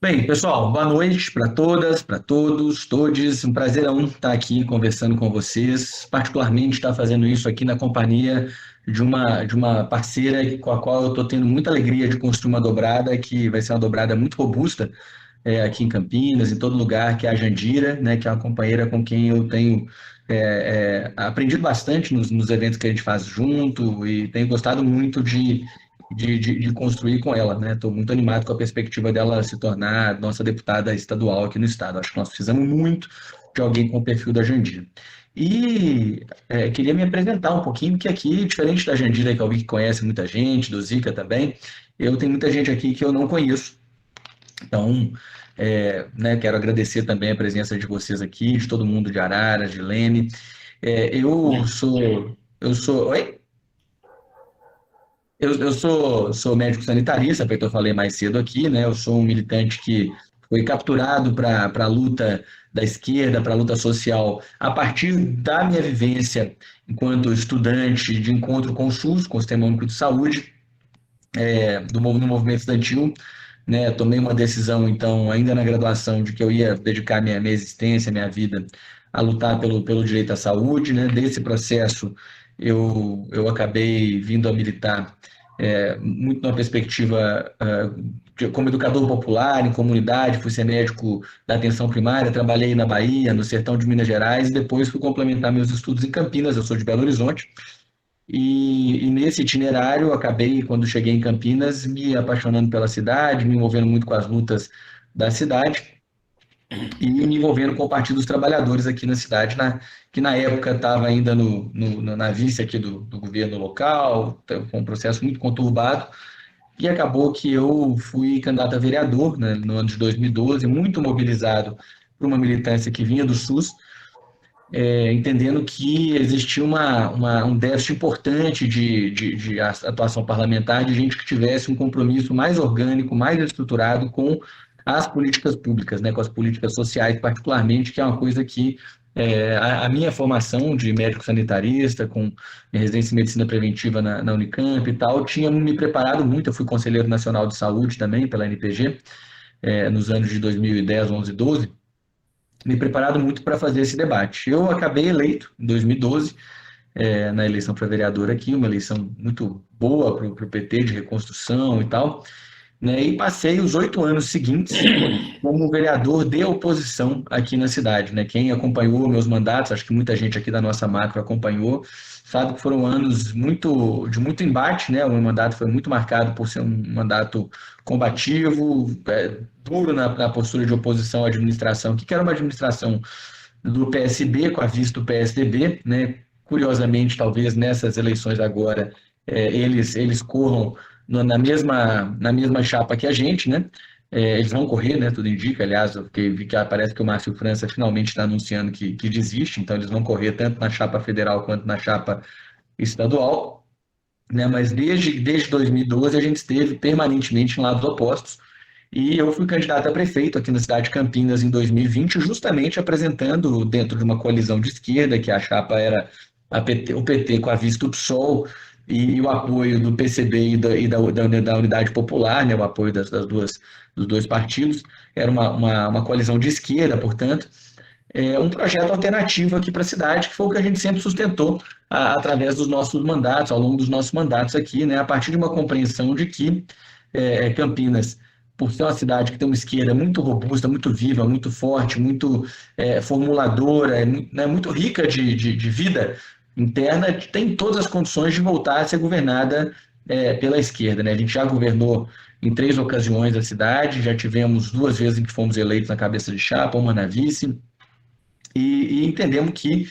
Bem, pessoal, boa noite para todas, para todos, todes. Um prazerão estar aqui conversando com vocês, particularmente estar fazendo isso aqui na companhia de uma parceira com a qual eu estou tendo muita alegria de construir uma dobrada, que vai ser uma dobrada muito robusta, aqui em Campinas, em todo lugar, que é a Jandira, né, que é uma companheira com quem eu tenho aprendido bastante nos eventos que a gente faz junto e tenho gostado muito de construir com ela, né? Estou muito animado com a perspectiva dela se tornar nossa deputada estadual aqui no estado. Acho que nós precisamos muito de alguém com o perfil da Jandira. E queria me apresentar um pouquinho, porque aqui, diferente da Jandira, que eu vi que conhece muita gente, do Zica também, eu tenho muita gente aqui que eu não conheço. Então, né, quero agradecer também a presença de vocês aqui, de todo mundo de Araras, de Leme. Eu sou. Oi? Eu sou médico sanitarista, feito eu falei mais cedo aqui, né? Eu sou um militante que foi capturado para a luta da esquerda, para a luta social, a partir da minha vivência enquanto estudante de encontro com o SUS, com o Sistema Único de Saúde, no movimento estudantil, né? Tomei uma decisão, então, ainda na graduação, de que eu ia dedicar minha existência, minha vida, a lutar pelo direito à saúde, né? Desse processo, eu acabei vindo a militar muito numa perspectiva como educador popular, em comunidade, fui ser médico da atenção primária, trabalhei na Bahia, no sertão de Minas Gerais, e depois fui complementar meus estudos em Campinas, eu sou de Belo Horizonte, e nesse itinerário, eu acabei, quando cheguei em Campinas, me apaixonando pela cidade, me envolvendo muito com as lutas da cidade e me envolvendo com o Partido dos Trabalhadores aqui na cidade, que na época estava ainda na vice aqui do governo local, com um processo muito conturbado, e acabou que eu fui candidato a vereador, né, no ano de 2012, muito mobilizado por uma militância que vinha do SUS, entendendo que existia um déficit importante de atuação parlamentar, de gente que tivesse um compromisso mais orgânico, mais estruturado com as políticas públicas, né, com as políticas sociais, particularmente, que é uma coisa que a minha formação de médico sanitarista, com minha residência em medicina preventiva na Unicamp e tal, tinha me preparado muito. Eu fui conselheiro nacional de saúde também pela NPG, nos anos de 2010, 11 e 12, me preparado muito para fazer esse debate. Eu acabei eleito em 2012, na eleição para vereador aqui, uma eleição muito boa para o PT, de reconstrução e tal, né? E passei os 8 anos seguintes como vereador de oposição aqui na cidade, né? Quem acompanhou meus mandatos, acho que muita gente aqui da nossa macro acompanhou, sabe que foram anos de muito embate, né? O meu mandato foi muito marcado por ser um mandato combativo, duro na postura de oposição à administração, que era uma administração do PSB com a vista do PSDB, né? Curiosamente, talvez nessas eleições agora, eles corram na mesma chapa que a gente, né? Eles vão correr, né? Tudo indica. Aliás, eu vi que parece que o Márcio França finalmente está anunciando que desiste, então eles vão correr tanto na chapa federal quanto na chapa estadual, né? Mas desde 2012 a gente esteve permanentemente em lados opostos. E eu fui candidato a prefeito aqui na cidade de Campinas em 2020, justamente apresentando dentro de uma coalizão de esquerda, que a chapa era o PT com a vista do PSOL e o apoio do PCB da Unidade Popular, né, o apoio dos dois partidos. Era uma coalizão de esquerda, portanto, um projeto alternativo aqui para a cidade, que foi o que a gente sempre sustentou através dos nossos mandatos, ao longo dos nossos mandatos aqui, né, a partir de uma compreensão de que Campinas, por ser uma cidade que tem uma esquerda muito robusta, muito viva, muito forte, muito formuladora, né, muito rica de vida interna, tem todas as condições de voltar a ser governada pela esquerda, né? A gente já governou em 3 ocasiões a cidade, já tivemos 2 vezes em que fomos eleitos na cabeça de chapa, uma na vice, e entendemos que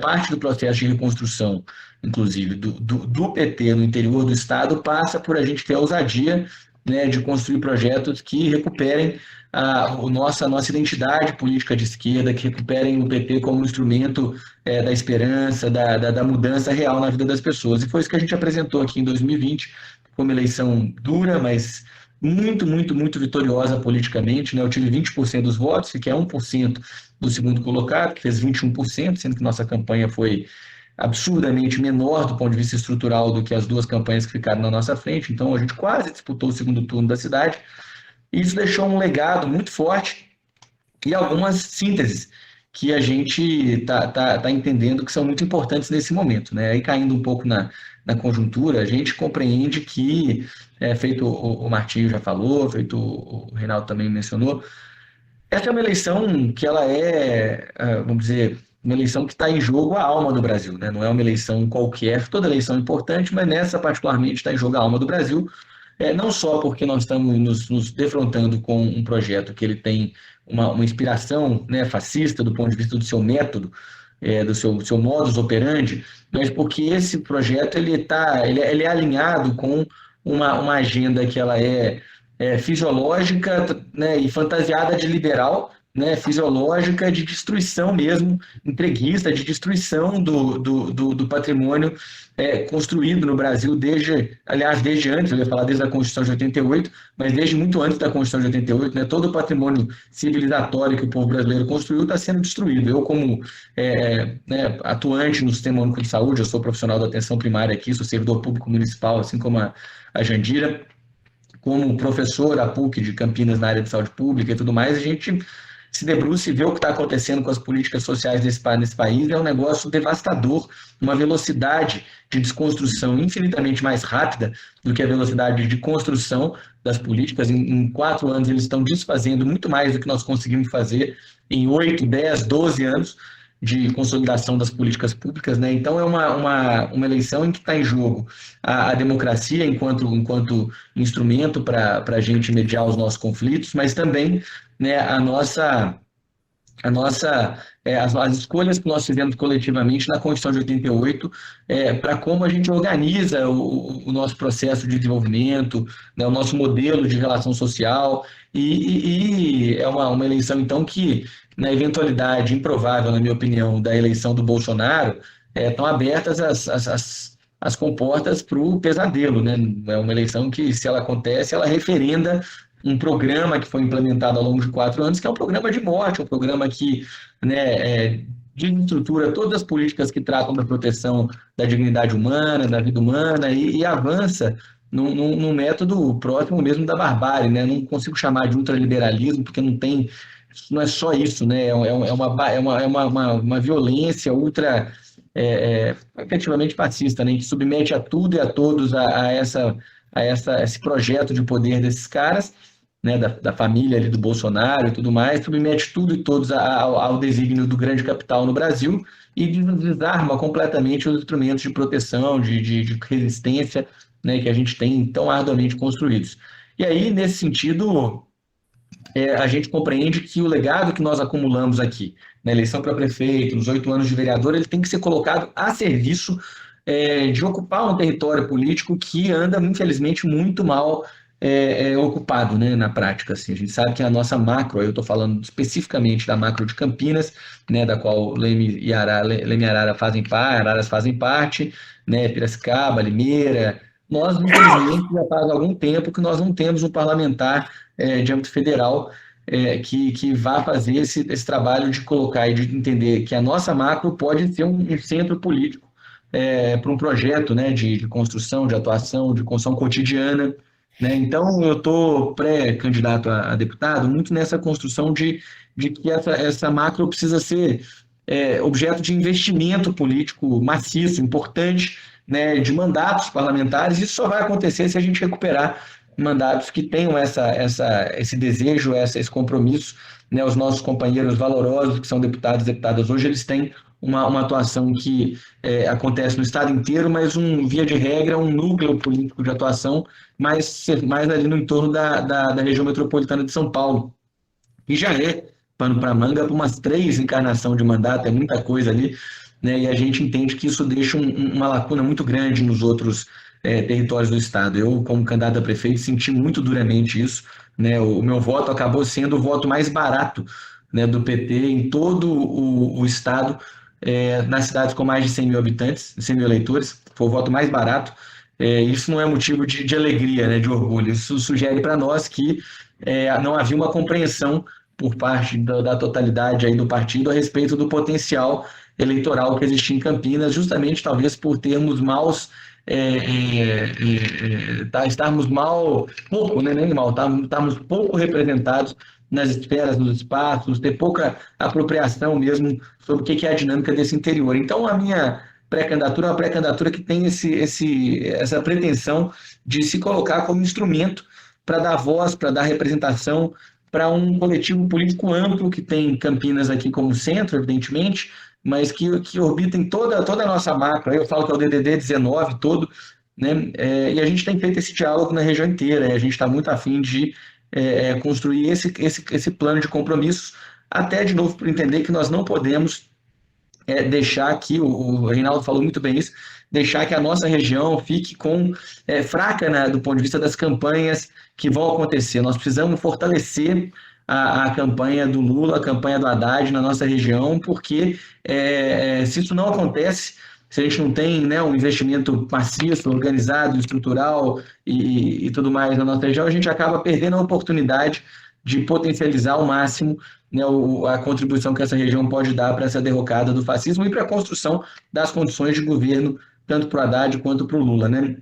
parte do processo de reconstrução, inclusive do PT no interior do Estado, passa por a gente ter a ousadia, né, de construir projetos que recuperem a nossa identidade política de esquerda, que recuperem o PT como um instrumento da esperança, da mudança real na vida das pessoas. E foi isso que a gente apresentou aqui em 2020. Foi uma eleição dura, mas muito, muito, muito vitoriosa politicamente, né? Eu tive 20% dos votos, fiquei a 1% do segundo colocado, que fez 21%, sendo que nossa campanha foi absurdamente menor do ponto de vista estrutural do que as duas campanhas que ficaram na nossa frente. Então, a gente quase disputou o segundo turno da cidade, E isso deixou um legado muito forte e algumas sínteses que a gente tá entendendo que são muito importantes nesse momento, né? Aí caindo um pouco na conjuntura, a gente compreende que, feito o Martinho já falou, feito o Reinaldo também mencionou, essa é uma eleição que ela vamos dizer, uma eleição que está em jogo a alma do Brasil, né? Não é uma eleição qualquer, toda eleição é importante, mas nessa particularmente está em jogo a alma do Brasil, não só porque nós estamos nos defrontando com um projeto que ele tem uma inspiração, né, fascista do ponto de vista do seu método, do seu modus operandi, mas porque esse projeto ele é alinhado com uma agenda que ela é fisiológica, né, e fantasiada de liberal, né, fisiológica de destruição mesmo, entreguista, de destruição do patrimônio construído no Brasil desde antes, eu ia falar desde a Constituição de 88, mas desde muito antes da Constituição de 88, né, todo o patrimônio civilizatório que o povo brasileiro construiu está sendo destruído. Eu, como né, atuante no Sistema Único de Saúde, eu sou profissional da atenção primária aqui, sou servidor público municipal, assim como a Jandira, como professor da PUC de Campinas na área de saúde pública e tudo mais, a gente se debruça e vê o que está acontecendo com as políticas sociais nesse país, é um negócio devastador, uma velocidade de desconstrução infinitamente mais rápida do que a velocidade de construção das políticas. Em 4 anos, eles estão desfazendo muito mais do que nós conseguimos fazer em 8, 10, 12 anos de consolidação das políticas públicas, né? Então é uma eleição em que está em jogo a democracia enquanto instrumento para a gente mediar os nossos conflitos, mas também, né, as escolhas que nós fizemos coletivamente na Constituição de 88 para como a gente organiza o nosso processo de desenvolvimento, né, o nosso modelo de relação social, e é uma eleição, então, que, na eventualidade improvável, na minha opinião, da eleição do Bolsonaro, estão abertas as comportas para o pesadelo, né? É uma eleição que, se ela acontece, ela referenda um programa que foi implementado ao longo de 4 anos, que é um programa de morte, um programa que, né, desestrutura todas as políticas que tratam da proteção da dignidade humana, da vida humana, e avança num método próximo mesmo da barbárie, né? Não consigo chamar de ultraliberalismo, porque não é só isso, né? É uma violência ultra, efetivamente fascista, né? Que submete a tudo e a todos esse projeto de poder desses caras, né, da família ali do Bolsonaro e tudo mais, submete tudo e todos ao desígnio do grande capital no Brasil e desarma completamente os instrumentos de proteção, de resistência, né, que a gente tem tão arduamente construídos. E aí, nesse sentido, a gente compreende que o legado que nós acumulamos aqui, na eleição para prefeito, nos 8 anos de vereador, ele tem que ser colocado a serviço de ocupar um território político que anda, infelizmente, muito mal ocupado, né, na prática. Assim. A gente sabe que a nossa macro, eu estou falando especificamente da macro de Campinas, né, da qual Leme e Araras fazem parte, né, Piracicaba, Limeira. Nós, infelizmente, já faz algum tempo que nós não temos um parlamentar de âmbito federal que vá fazer esse trabalho de colocar e de entender que a nossa macro pode ser um centro político para um projeto, né, de construção, de atuação, de construção cotidiana, né? Então, eu estou pré-candidato a deputado muito nessa construção de que essa macro precisa ser objeto de investimento político maciço, importante, né, de mandatos parlamentares. Isso só vai acontecer se a gente recuperar mandatos que tenham esse desejo, esse compromisso, né? Os nossos companheiros valorosos, que são deputados e deputadas hoje, eles têm uma atuação que acontece no estado inteiro, mas via de regra, um núcleo político de atuação mais ali no entorno da região metropolitana de São Paulo. E já pano para manga para umas 3 encarnações de mandato, é muita coisa ali, né? E a gente entende que isso deixa uma lacuna muito grande nos outros territórios do estado. Eu, como candidato a prefeito, senti muito duramente isso, né? O meu voto acabou sendo o voto mais barato, né, do PT em todo o estado, nas cidades com mais de 100 mil habitantes, 100 mil eleitores, foi o voto mais barato. Isso não é motivo de alegria, né, de orgulho. Isso sugere para nós que não havia uma compreensão por parte da totalidade aí do partido a respeito do potencial eleitoral que existia em Campinas, justamente talvez por termos maus estarmos pouco, né, nem mal, estarmos pouco representados nas esferas, nos espaços, ter pouca apropriação mesmo sobre o que é a dinâmica desse interior. Então, a minha pré-candidatura é uma pré-candidatura que tem essa pretensão de se colocar como instrumento para dar voz, para dar representação para um coletivo político amplo que tem Campinas aqui como centro, evidentemente, mas que orbitem toda a nossa macro. Aí eu falo que é o DDD 19 todo, né? E a gente tem feito esse diálogo na região inteira, e a gente está muito afim de construir esse plano de compromissos, até de novo por entender que nós não podemos deixar que, o Reinaldo falou muito bem isso, deixar que a nossa região fique fraca, né, do ponto de vista das campanhas que vão acontecer. Nós precisamos fortalecer a campanha do Lula, a campanha do Haddad na nossa região, porque se isso não acontece, se a gente não tem, né, um investimento maciço, organizado, estrutural e tudo mais na nossa região, a gente acaba perdendo a oportunidade de potencializar ao máximo, né, a contribuição que essa região pode dar para essa derrocada do fascismo e para a construção das condições de governo, tanto para o Haddad quanto para o Lula, né?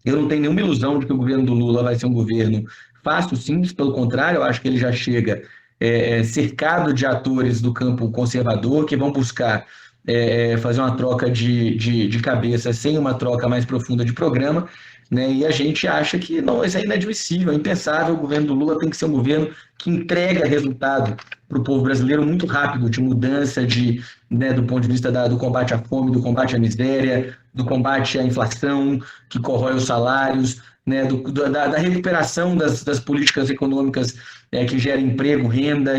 Eu não tenho nenhuma ilusão de que o governo do Lula vai ser um governo fácil, simples, pelo contrário, eu acho que ele já chega cercado de atores do campo conservador que vão buscar fazer uma troca de cabeça sem uma troca mais profunda de programa, né? E a gente acha que não, isso é inadmissível, é impensável. O governo do Lula tem que ser um governo que entrega resultado para o povo brasileiro muito rápido, de mudança né, do ponto de vista do combate à fome, do combate à miséria, do combate à inflação que corrói os salários, né, da recuperação das políticas econômicas que geram emprego, renda,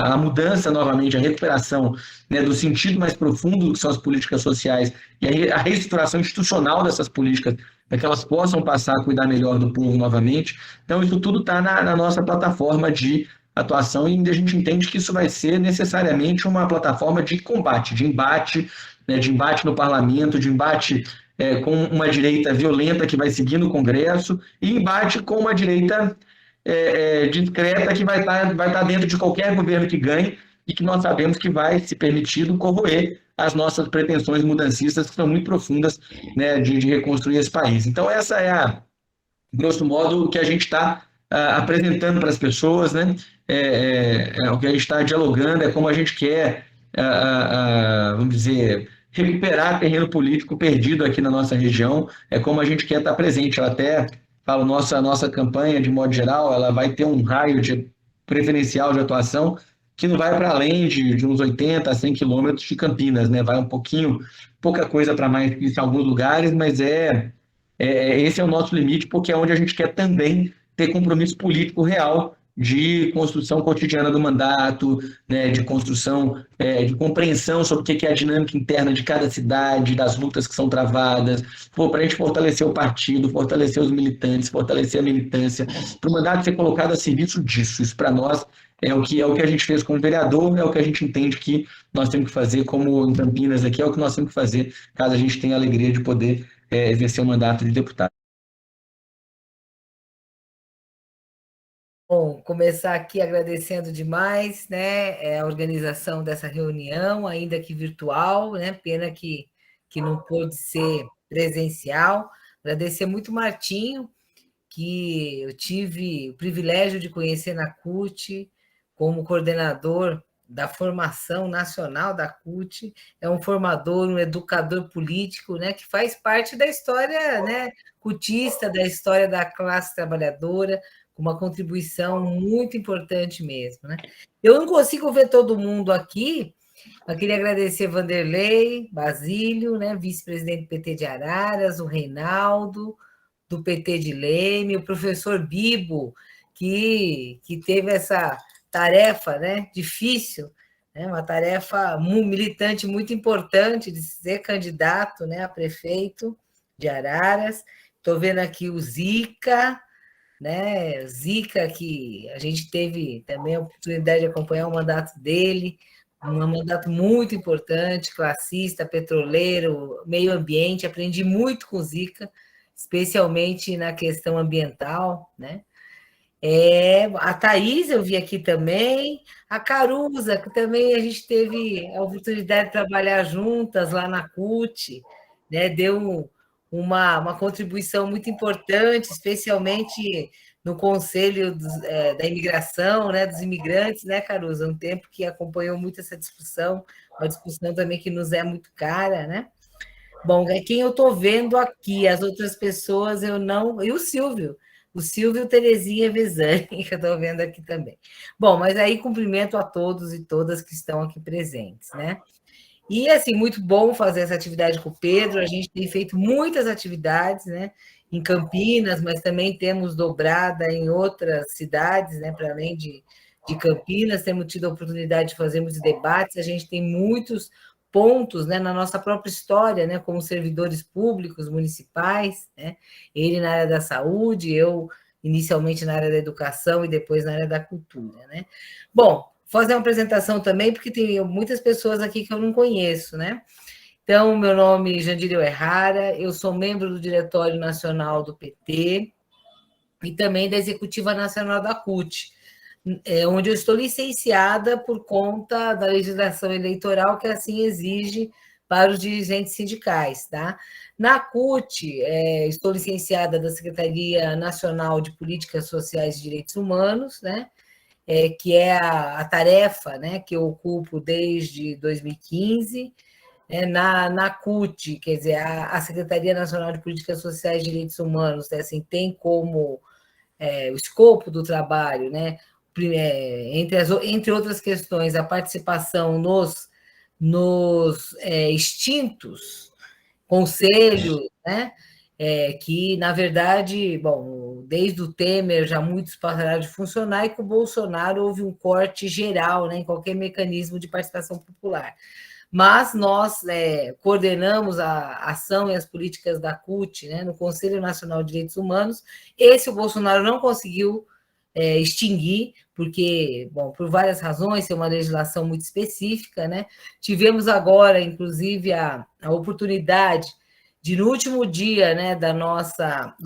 a mudança novamente, a recuperação, né, do sentido mais profundo que são as políticas sociais e a reestruturação institucional dessas políticas para que elas possam passar a cuidar melhor do povo novamente. Então, isso tudo está na nossa plataforma de atuação e a gente entende que isso vai ser necessariamente uma plataforma de combate, de embate, né, de embate no parlamento, de embate com uma direita violenta que vai seguir no Congresso e embate com uma direita discreta que vai estar dentro de qualquer governo que ganhe e que nós sabemos que vai, se permitido, corroer as nossas pretensões mudancistas que são muito profundas, né, de reconstruir esse país. Então, essa é, grosso modo, o que a gente está apresentando para as pessoas, né? O que a gente está dialogando, é como a gente quer, vamos dizer, recuperar terreno político perdido aqui na nossa região, é como a gente quer estar presente. Eu até falo, nossa campanha, de modo geral, ela vai ter um raio preferencial de atuação que não vai para além de uns 80 a 100 quilômetros de Campinas, né? Vai pouca coisa para mais que isso em alguns lugares, mas esse é o nosso limite, porque é onde a gente quer também ter compromisso político real de construção cotidiana do mandato, né, de construção, de compreensão sobre o que é a dinâmica interna de cada cidade, das lutas que são travadas, para a gente fortalecer o partido, fortalecer os militantes, fortalecer a militância, para o mandato ser colocado a serviço disso. Isso, para nós, é o que a gente fez como vereador, é o que a gente entende que nós temos que fazer como em Campinas aqui, é o que nós temos que fazer caso a gente tenha a alegria de poder exercer o mandato de deputado. Bom, começar aqui agradecendo demais, né, a organização dessa reunião, ainda que virtual, né, pena que não pôde ser presencial. Agradecer muito Martinho, que eu tive o privilégio de conhecer na CUT, como coordenador da formação nacional da CUT, é um formador, um educador político, né, que faz parte da história, né, cutista, da história da classe trabalhadora, com uma contribuição muito importante mesmo, né? Eu não consigo ver todo mundo aqui, eu queria agradecer Vanderlei, Basílio, né, vice-presidente do PT de Araras, o Reinaldo, do PT de Leme, o professor Bibo, que teve essa tarefa, né, difícil, né, uma tarefa militante muito importante de ser candidato, né, a prefeito de Araras. Estou vendo aqui o Zica, né, Zica, que a gente teve também a oportunidade de acompanhar o mandato dele, um mandato muito importante, classista, petroleiro, meio ambiente, aprendi muito com o Zica, especialmente na questão ambiental, né? A Thaís eu vi aqui também, a Caruza, que também a gente teve a oportunidade de trabalhar juntas lá na CUT, né? Deu uma contribuição muito importante, especialmente no Conselho da Imigração, né, dos imigrantes, né, Caruza? Um tempo que acompanhou muito essa discussão, uma discussão também que nos é muito cara, né? Bom, é quem eu estou vendo aqui, as outras pessoas eu não. E o Silvio Terezinha Vesani, que eu estou vendo aqui também. Bom, mas aí cumprimento a todos e todas que estão aqui presentes, né? E, assim, muito bom fazer essa atividade com o Pedro. A gente tem feito muitas atividades, né? Em Campinas, mas também temos dobrada em outras cidades, né? Para além de Campinas, temos tido a oportunidade de fazer muitos debates. A gente tem muitos pontos, né, na nossa própria história, né, como servidores públicos municipais, né? Ele na área da saúde, eu inicialmente na área da educação e depois na área da cultura, né? Bom, fazer uma apresentação também, porque tem muitas pessoas aqui que eu não conheço, né? Então, meu nome é Jandírio Errara, eu sou membro do Diretório Nacional do PT e também da Executiva Nacional da CUT, onde eu estou licenciada por conta da legislação eleitoral que assim exige para os dirigentes sindicais, tá? Na CUT, estou licenciada da Secretaria Nacional de Políticas Sociais e Direitos Humanos, né? Que é a tarefa, né, que eu ocupo desde 2015, na CUT, quer dizer, a Secretaria Nacional de Políticas Sociais e Direitos Humanos, né, assim, tem como o escopo do trabalho, né, entre outras questões, a participação nos extintos conselhos, né? Que, na verdade, bom, desde o Temer já muitos pararam de funcionar e com o Bolsonaro houve um corte geral, né, em qualquer mecanismo de participação popular. Mas nós coordenamos a ação e as políticas da CUT, né, no Conselho Nacional de Direitos Humanos. Esse o Bolsonaro não conseguiu extinguir, porque, bom, por várias razões, tem uma legislação muito específica, né? Tivemos agora, inclusive, a oportunidade de, no último dia, né, do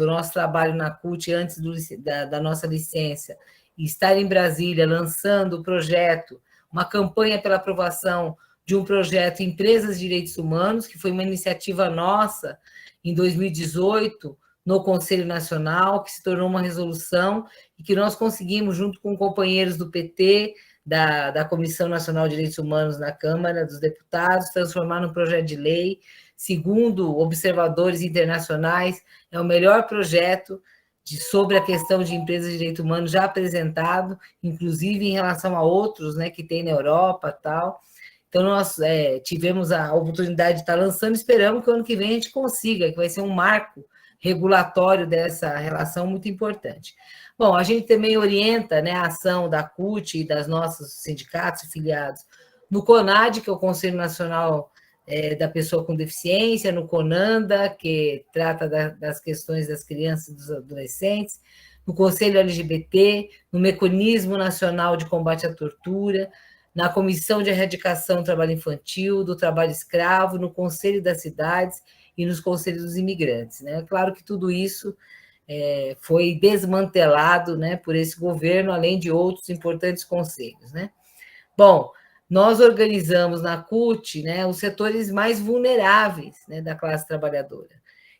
nosso trabalho na CUT, antes da nossa licença, estar em Brasília lançando o projeto, uma campanha pela aprovação de um projeto Empresas de Direitos Humanos, que foi uma iniciativa nossa em 2018, no Conselho Nacional, que se tornou uma resolução e que nós conseguimos, junto com companheiros do PT, da Comissão Nacional de Direitos Humanos na Câmara dos Deputados, transformar num projeto de lei. Segundo observadores internacionais, é o melhor projeto sobre a questão de empresas de direitos humanos já apresentado, inclusive em relação a outros, né, que tem na Europa e tal. Então, nós tivemos a oportunidade de estar lançando, esperamos que o ano que vem a gente consiga, que vai ser um marco regulatório dessa relação muito importante. Bom, a gente também orienta, né, a ação da CUT e das nossos sindicatos afiliados no CONAD, que é o Conselho Nacional da Pessoa com Deficiência, no CONANDA, que trata das questões das crianças e dos adolescentes, no Conselho LGBT, no Mecanismo Nacional de Combate à Tortura, na Comissão de Erradicação do Trabalho Infantil, do Trabalho Escravo, no Conselho das Cidades e nos Conselhos dos Imigrantes, né? Claro que tudo isso foi desmantelado, né, por esse governo, além de outros importantes conselhos, né? Bom, nós organizamos na CUT, né, os setores mais vulneráveis, né, da classe trabalhadora.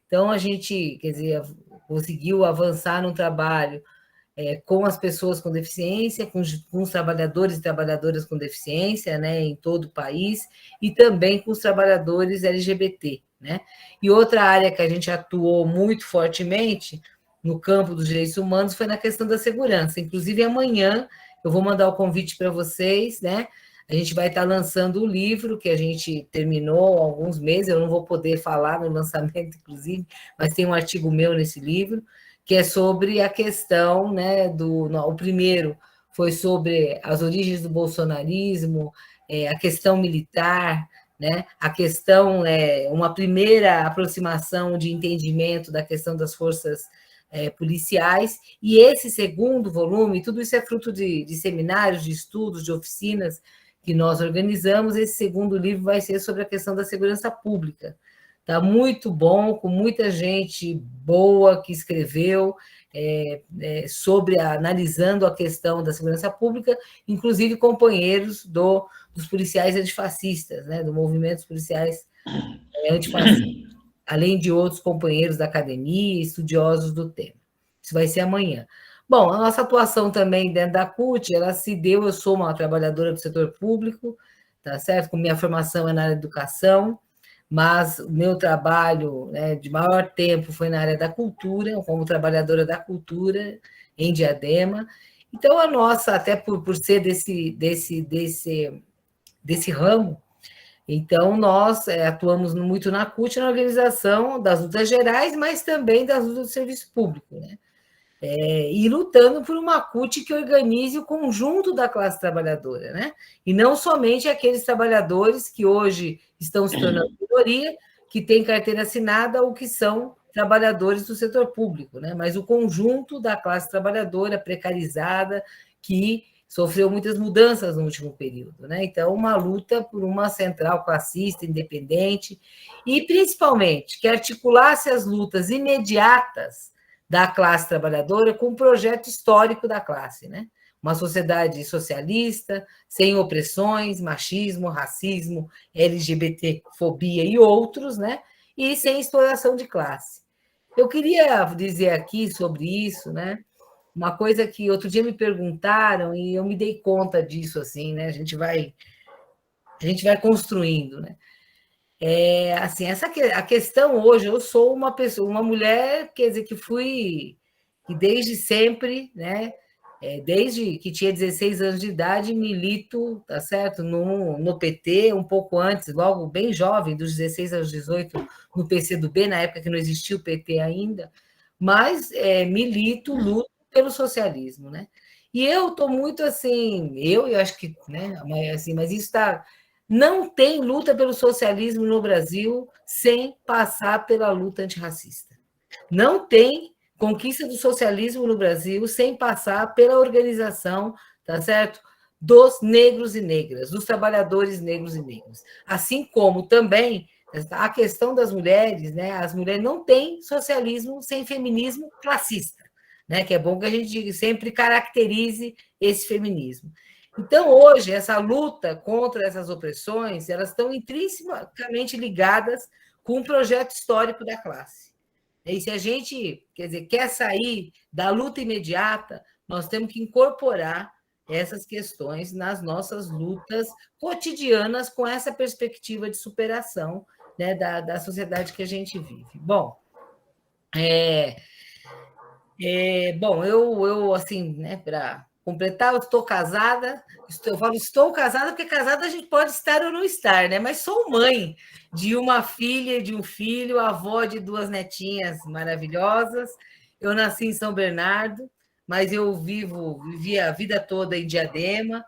Então, a gente, quer dizer, conseguiu avançar no trabalho com as pessoas com deficiência, com os trabalhadores e trabalhadoras com deficiência, né, em todo o país, e também com os trabalhadores LGBT, né? E outra área que a gente atuou muito fortemente no campo dos direitos humanos foi na questão da segurança. Inclusive, amanhã eu vou mandar o convite para vocês, né? A gente vai estar lançando o livro que a gente terminou há alguns meses, eu não vou poder falar no lançamento, inclusive, mas tem um artigo meu nesse livro, que é sobre a questão, né, o primeiro foi sobre as origens do bolsonarismo, a questão militar, né, a questão, uma primeira aproximação de entendimento da questão das forças policiais, e esse segundo volume, tudo isso é fruto de seminários, de estudos, de oficinas que nós organizamos. Esse segundo livro vai ser sobre a questão da segurança pública. Está muito bom, com muita gente boa que escreveu analisando a questão da segurança pública, inclusive companheiros dos policiais antifascistas, né, do movimento dos policiais antifascistas. além de outros companheiros da academia e estudiosos do tema. Isso vai ser amanhã. Bom, a nossa atuação também dentro da CUT, ela se deu, eu sou uma trabalhadora do setor público, tá certo? Com minha formação é na área de educação, mas o meu trabalho, né, de maior tempo foi na área da cultura, como trabalhadora da cultura em Diadema. Então, a nossa, até por ser desse ramo, então nós atuamos muito na CUT, na organização das lutas gerais, mas também das lutas do serviço público, né? E lutando por uma CUT que organize o conjunto da classe trabalhadora, né? E não somente aqueles trabalhadores que hoje estão se tornando minoria, que têm carteira assinada ou que são trabalhadores do setor público, né? Mas o conjunto da classe trabalhadora precarizada, que sofreu muitas mudanças no último período, né? Então, uma luta por uma central classista, independente, e principalmente que articulasse as lutas imediatas da classe trabalhadora com um projeto histórico da classe, né? Uma sociedade socialista, sem opressões, machismo, racismo, LGBTfobia e outros, né? E sem exploração de classe. Eu queria dizer aqui sobre isso, né? Uma coisa que outro dia me perguntaram e eu me dei conta disso, assim, né? A gente vai construindo, né? Assim, a questão hoje, eu sou uma pessoa, uma mulher, quer dizer, que desde sempre, né, desde que tinha 16 anos de idade, milito, tá certo, no PT, um pouco antes, logo bem jovem, dos 16 aos 18, no PCdoB, na época que não existia o PT ainda, mas milito, luto pelo socialismo, né? E eu estou muito assim, eu acho que, né, assim, mas isso está. Não tem luta pelo socialismo no Brasil sem passar pela luta antirracista. Não tem conquista do socialismo no Brasil sem passar pela organização, tá certo? Dos negros e negras, dos trabalhadores negros e negras. Assim como também a questão das mulheres, né? As mulheres não têm socialismo sem feminismo classista, né? Que é bom que a gente sempre caracterize esse feminismo. Então, hoje, essa luta contra essas opressões, elas estão intrinsecamente ligadas com o projeto histórico da classe. E se a gente, quer dizer, quer sair da luta imediata, nós temos que incorporar essas questões nas nossas lutas cotidianas com essa perspectiva de superação, né, da sociedade que a gente vive. Bom, eu assim, né, para completar, eu estou casada, eu falo estou casada, porque casada a gente pode estar ou não estar, né? Mas sou mãe de uma filha e de um filho, avó de 2 netinhas maravilhosas. Eu nasci em São Bernardo, mas eu vivi a vida toda em Diadema.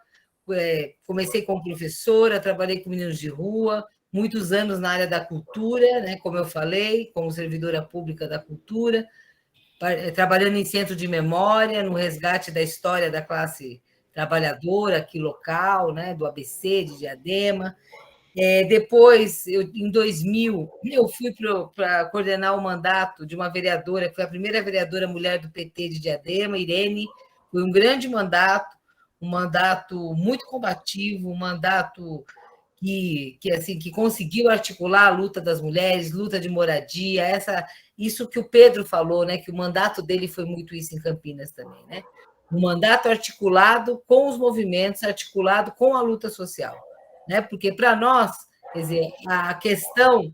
Comecei como professora, trabalhei com meninos de rua, muitos anos na área da cultura, né? Como eu falei, como servidora pública da cultura, trabalhando em centro de memória, no resgate da história da classe trabalhadora aqui local, né, do ABC de Diadema. Depois, em 2000, eu fui para coordenar o mandato de uma vereadora, que foi a primeira vereadora mulher do PT de Diadema, Irene. Foi um grande mandato, um mandato muito combativo, um mandato que conseguiu articular a luta das mulheres, luta de moradia, isso que o Pedro falou, né, que o mandato dele foi muito isso em Campinas também, né? Um mandato articulado com os movimentos, articulado com a luta social, né? Porque para nós, quer dizer, a questão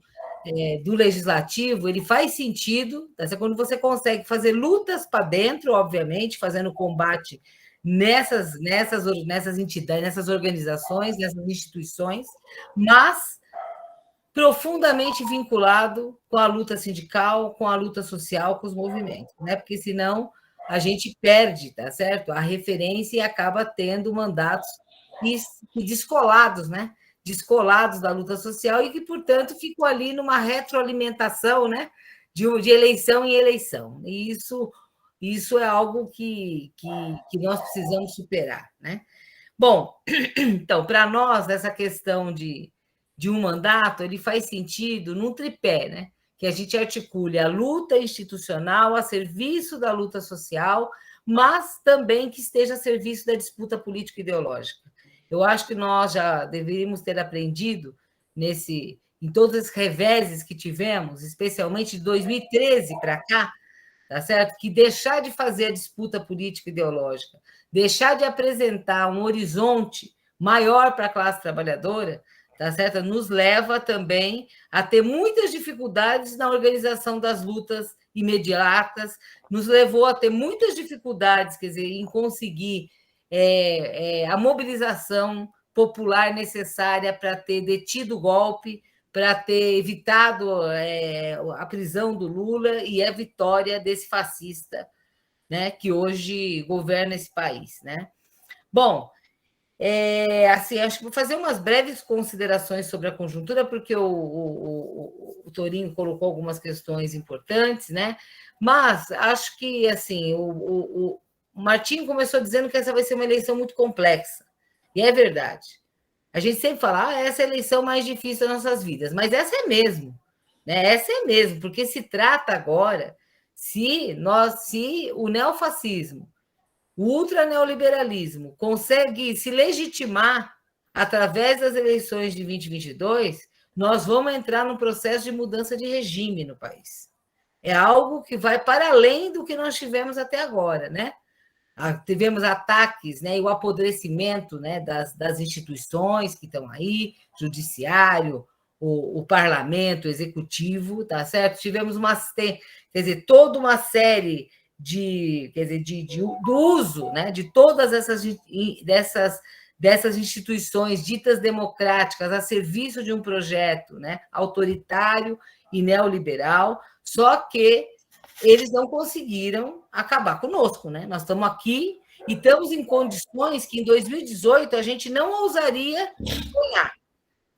do legislativo, ele faz sentido, tá? Quando você consegue fazer lutas para dentro, obviamente, fazendo combate nessas entidades, nessas organizações, nessas instituições, mas profundamente vinculado com a luta sindical, com a luta social, com os movimentos, né? Porque senão a gente perde, tá certo? A referência e acaba tendo mandatos descolados, né? Descolados da luta social e que, portanto, ficam ali numa retroalimentação, né? De eleição em eleição. E isso é algo que nós precisamos superar, né? Bom, então, para nós, essa questão de um mandato, ele faz sentido num tripé, né? Que a gente articule a luta institucional a serviço da luta social, mas também que esteja a serviço da disputa político-ideológica. Eu acho que nós já deveríamos ter aprendido em todos os reveses que tivemos, especialmente de 2013 para cá, tá certo? Que deixar de fazer a disputa política ideológica, deixar de apresentar um horizonte maior para a classe trabalhadora, tá certo? Nos leva também a ter muitas dificuldades na organização das lutas imediatas, nos levou a ter muitas dificuldades, quer dizer, em conseguir a mobilização popular necessária para ter detido o golpe, para ter evitado a prisão do Lula e a vitória desse fascista, né, que hoje governa esse país, né? Bom, assim, acho que vou fazer umas breves considerações sobre a conjuntura, porque o Torinho colocou algumas questões importantes, né? Mas acho que assim o Martinho começou dizendo que essa vai ser uma eleição muito complexa, e é verdade. A gente sempre fala, essa é a eleição mais difícil das nossas vidas, mas essa é mesmo, né? Essa é mesmo, porque se trata agora se o neofascismo, o ultraneoliberalismo consegue se legitimar através das eleições de 2022, nós vamos entrar num processo de mudança de regime no país. É algo que vai para além do que nós tivemos até agora, né? Tivemos ataques, né, e o apodrecimento, né, das instituições que estão aí, judiciário, o parlamento, o executivo, tá certo? Tivemos quer dizer, toda uma série do uso, né, de todas dessas instituições ditas democráticas a serviço de um projeto, né, autoritário e neoliberal, só que eles não conseguiram acabar conosco, né? Nós estamos aqui e estamos em condições que em 2018 a gente não ousaria sonhar.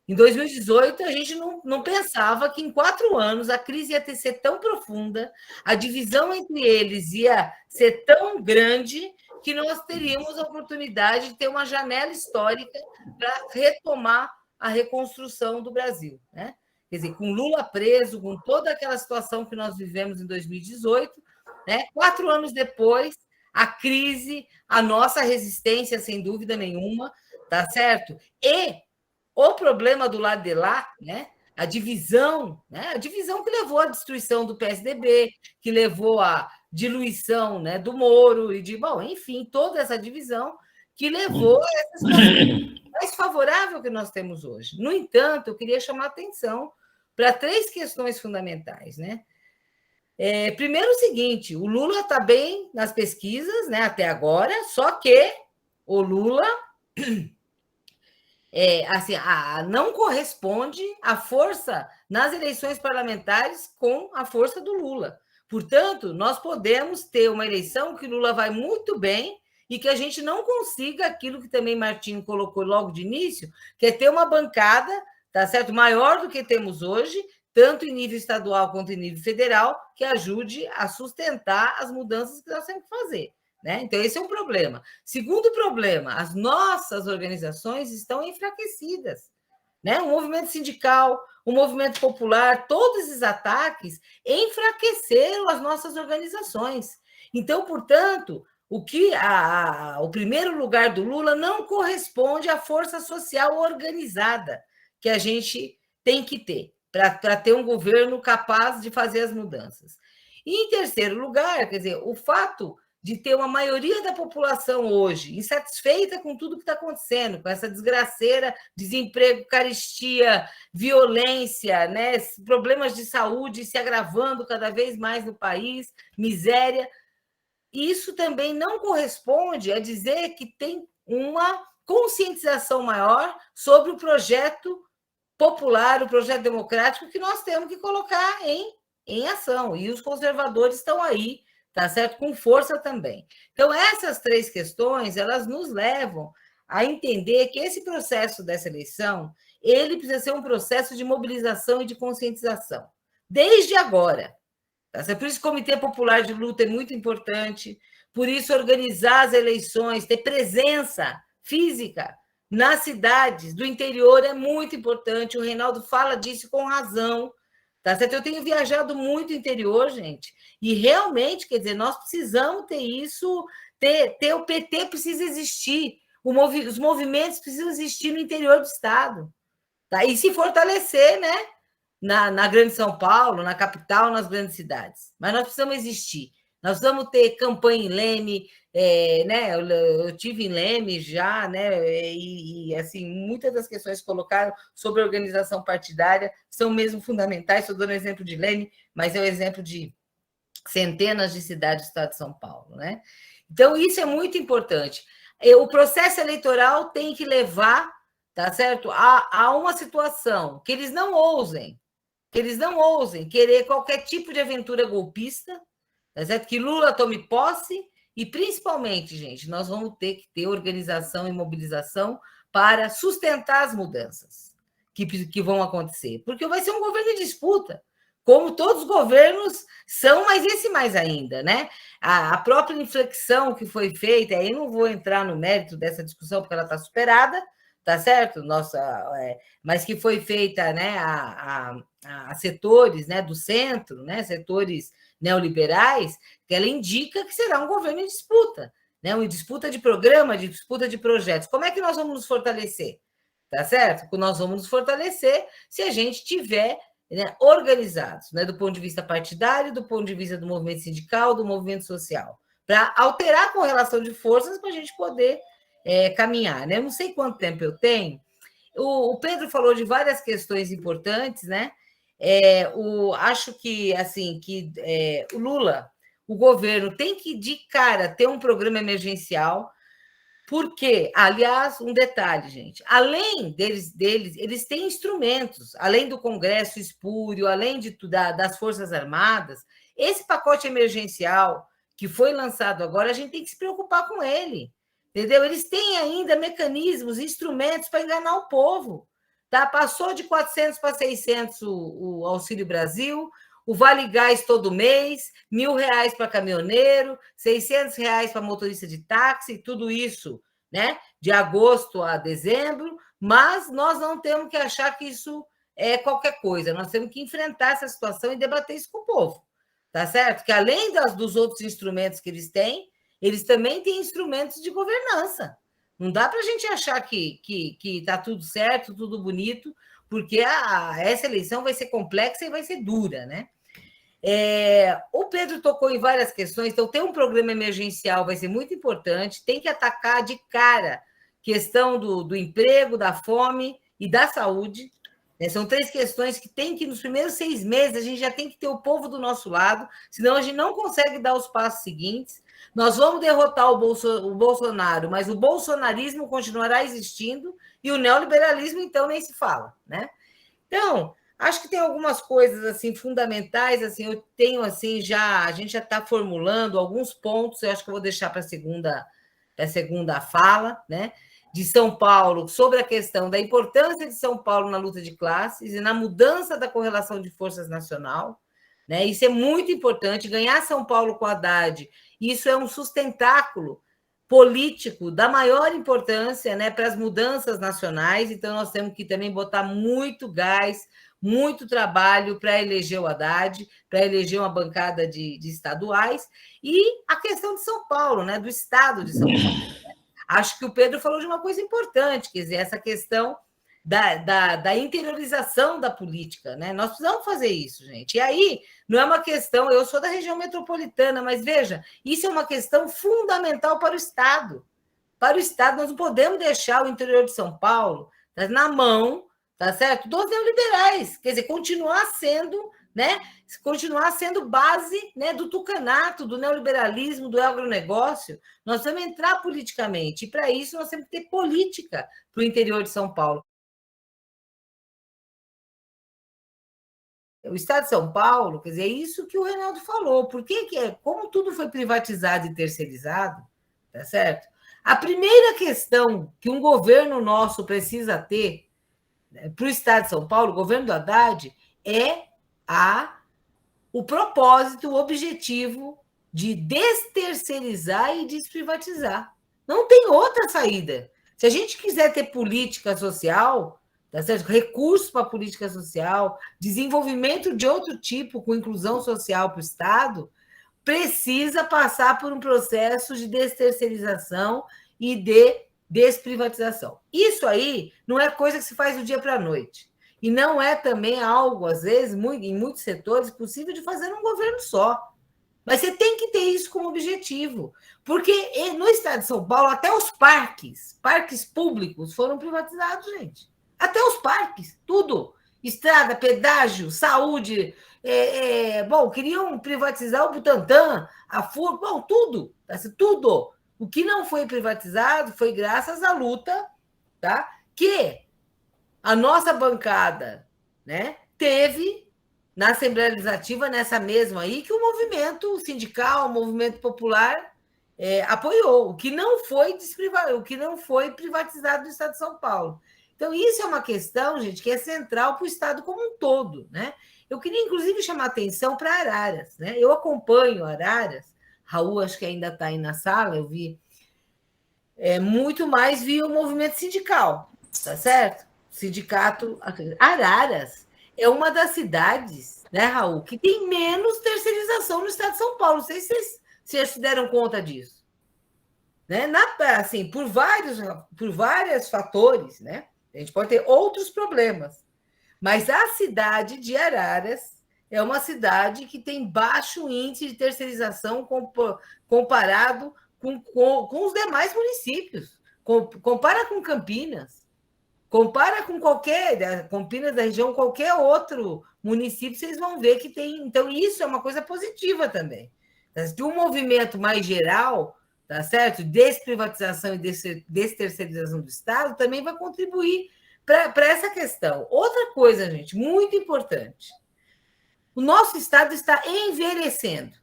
Em 2018, a gente não pensava que em 4 anos a crise ia ser tão profunda, a divisão entre eles ia ser tão grande, que nós teríamos a oportunidade de ter uma janela histórica para retomar a reconstrução do Brasil, né? Quer dizer, com Lula preso, com toda aquela situação que nós vivemos em 2018, né? 4 anos depois, a crise, a nossa resistência, sem dúvida nenhuma, tá certo? E o problema do lado de lá, né? A divisão, né? A divisão que levou à destruição do PSDB, que levou à diluição, né, do Moro, enfim, toda essa divisão que levou a essa situação mais favorável que nós temos hoje. No entanto, eu queria chamar a atenção para 3 questões fundamentais, né? Primeiro, o seguinte: o Lula está bem nas pesquisas, né, até agora, só que o Lula assim, não corresponde a força nas eleições parlamentares com a força do Lula. Portanto, nós podemos ter uma eleição que o Lula vai muito bem e que a gente não consiga aquilo que também Martinho colocou logo de início, que é ter uma bancada, tá certo, maior do que temos hoje, tanto em nível estadual quanto em nível federal, que ajude a sustentar as mudanças que nós temos que fazer, né? Então, esse é um problema. Segundo problema, as nossas organizações estão enfraquecidas, né? O movimento sindical, o movimento popular, todos esses ataques enfraqueceram as nossas organizações. Então, portanto, o primeiro lugar do Lula não corresponde à força social organizada que a gente tem que ter para ter um governo capaz de fazer as mudanças. E, em terceiro lugar, quer dizer, o fato de ter uma maioria da população hoje insatisfeita com tudo que está acontecendo, com essa desgraceira, desemprego, carestia, violência, né, problemas de saúde se agravando cada vez mais no país, miséria. Isso também não corresponde a dizer que tem uma conscientização maior sobre o projeto popular, o projeto democrático que nós temos que colocar em ação. E os conservadores estão aí, tá certo? Com força também. Então, essas 3 questões, elas nos levam a entender que esse processo dessa eleição, ele precisa ser um processo de mobilização e de conscientização, desde agora. Tá certo? Por isso, o Comitê Popular de Luta é muito importante, por isso, organizar as eleições, ter presença física nas cidades do interior é muito importante. O Reinaldo fala disso com razão. Tá certo? Eu tenho viajado muito no interior, gente, e realmente, quer dizer, nós precisamos ter isso, o PT precisa existir, os movimentos precisam existir no interior do Estado, tá? E se fortalecer, né? Na Grande São Paulo, na capital, nas grandes cidades. Mas nós precisamos existir. Nós precisamos ter campanha em Leme, né? Eu tive em Leme já, né? E assim, muitas das questões que colocaram sobre a organização partidária são mesmo fundamentais. Estou dando exemplo de Leme, mas é o exemplo de centenas de cidades do estado de São Paulo, né? Então, isso é muito importante. O processo eleitoral tem que levar, tá certo? A uma situação que eles não ousem querer qualquer tipo de aventura golpista, tá certo? Que Lula tome posse e, principalmente, gente, nós vamos ter que ter organização e mobilização para sustentar as mudanças que vão acontecer, porque vai ser um governo de disputa, como todos os governos são, mas esse mais ainda, né? A própria inflexão que foi feita, aí não vou entrar no mérito dessa discussão, porque ela está superada, tá certo? Mas que foi feita, né, a setores, né, do centro, né, setores neoliberais, que ela indica que será um governo em disputa, né, uma disputa de programa, de disputa de projetos. Como é que nós vamos nos fortalecer? Tá certo? Nós vamos nos fortalecer se a gente tiver, né, organizados, né, do ponto de vista partidário, do ponto de vista do movimento sindical, do movimento social, para alterar a correlação de forças para a gente poder caminhar, né? Eu não sei quanto tempo eu tenho. O Pedro falou de várias questões importantes, né? Acho que assim o Lula, o governo tem que de cara ter um programa emergencial, porque, aliás, um detalhe, gente, além deles, eles têm instrumentos, além do Congresso espúrio, além das Forças Armadas, esse pacote emergencial que foi lançado agora, a gente tem que se preocupar com ele. Entendeu? Eles têm ainda mecanismos, instrumentos para enganar o povo. Tá? Passou de 400 para 600 o Auxílio Brasil, o Vale Gás todo mês, R$ 1.000 para caminhoneiro, R$ 600 para motorista de táxi, tudo isso, né? De agosto a dezembro, mas nós não temos que achar que isso é qualquer coisa, nós temos que enfrentar essa situação e debater isso com o povo, tá certo? Que além dos outros instrumentos que eles também têm instrumentos de governança. Não dá para a gente achar que está tudo certo, tudo bonito, porque essa eleição vai ser complexa e vai ser dura, né? O Pedro tocou em várias questões, então ter um programa emergencial vai ser muito importante, tem que atacar de cara questão do emprego, da fome e da saúde. São 3 questões que tem que, nos primeiros 6 meses, a gente já tem que ter o povo do nosso lado, senão a gente não consegue dar os passos seguintes. Nós vamos derrotar o Bolsonaro, mas o bolsonarismo continuará existindo e o neoliberalismo, então, nem se fala, né? Então, acho que tem algumas coisas assim fundamentais, assim, eu tenho assim a gente já está formulando alguns pontos, eu acho que eu vou deixar para a segunda fala, né? De São Paulo, sobre a questão da importância de São Paulo na luta de classes e na mudança da correlação de forças nacional, né? Isso é muito importante, ganhar São Paulo com Haddad, isso é um sustentáculo político da maior importância, né, para as mudanças nacionais, então nós temos que também botar muito gás, muito trabalho para eleger o Haddad, para eleger uma bancada de estaduais, e a questão de São Paulo, né, do estado de São Paulo. Acho que o Pedro falou de uma coisa importante, quer dizer, essa questão da interiorização da política, né? Nós precisamos fazer isso, gente. E aí, não é uma questão, eu sou da região metropolitana, mas veja, isso é uma questão fundamental para o Estado. Para o Estado, nós não podemos deixar o interior de São Paulo na mão, tá certo? Dos neoliberais, quer dizer, continuar sendo, né? Continuar sendo base, né, do tucanato, do neoliberalismo, do agronegócio. Nós temos que entrar politicamente, e para isso nós temos que ter política para o interior de São Paulo. O Estado de São Paulo, quer dizer, é isso que o Reinaldo falou. Por que como tudo foi privatizado e terceirizado, tá certo? A primeira questão que um governo nosso precisa ter, né, para o Estado de São Paulo, o governo do Haddad, é o propósito, o objetivo de desterceirizar e desprivatizar. Não tem outra saída. Se a gente quiser ter política social, tá certo? Recursos para a política social, desenvolvimento de outro tipo, com inclusão social para o Estado, precisa passar por um processo de desterceirização e de desprivatização. Isso aí não é coisa que se faz do dia para a noite. E não é também algo, às vezes, em muitos setores, possível de fazer num governo só. Mas você tem que ter isso como objetivo. Porque no estado de São Paulo, até os parques públicos foram privatizados, gente. Até os parques, tudo. Estrada, pedágio, saúde. Bom, queriam privatizar o Butantã, a FUR, bom, tudo. Tudo. O que não foi privatizado foi graças à luta, tá? Que a nossa bancada, né, teve na Assembleia Legislativa, nessa mesma aí, que o movimento sindical, o movimento popular apoiou, o que não foi privatizado no Estado de São Paulo. Então, isso é uma questão, gente, que é central para o Estado como um todo, né? Eu queria, inclusive, chamar atenção para Araras, né? Eu acompanho Araras, Raul, acho que ainda está aí na sala, eu vi, muito mais via o movimento sindical, tá certo? Sindicato. Araras é uma das cidades, né, Raul, que tem menos terceirização no estado de São Paulo. Não sei se vocês se deram conta disso. Né? Assim, por vários fatores, né? A gente pode ter outros problemas. Mas a cidade de Araras é uma cidade que tem baixo índice de terceirização comparado com os demais municípios. Compara com Campinas. Compara com Campinas da região, qualquer outro município, vocês vão ver que tem. Então, isso é uma coisa positiva também. De um movimento mais geral, tá certo? Desprivatização e desterceirização do Estado também vai contribuir para essa questão. Outra coisa, gente, muito importante. O nosso Estado está envelhecendo.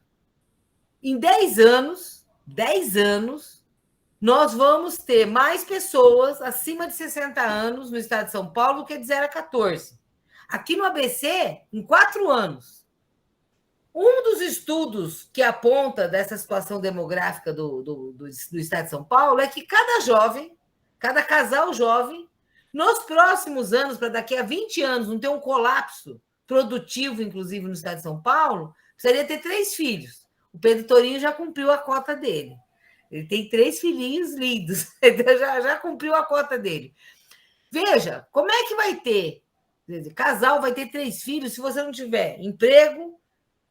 Em 10 anos, nós vamos ter mais pessoas acima de 60 anos no estado de São Paulo que de 0 a 14. Aqui no ABC, em 4 anos. Um dos estudos que aponta dessa situação demográfica do estado de São Paulo é que cada casal jovem, nos próximos anos, para daqui a 20 anos, não ter um colapso produtivo, inclusive, no estado de São Paulo, precisaria ter 3 filhos. O Pedro Torinho já cumpriu a cota dele. Ele tem 3 filhinhos lindos, então já cumpriu a cota dele. Veja, como é que vai ter? Casal vai ter 3 filhos se você não tiver emprego,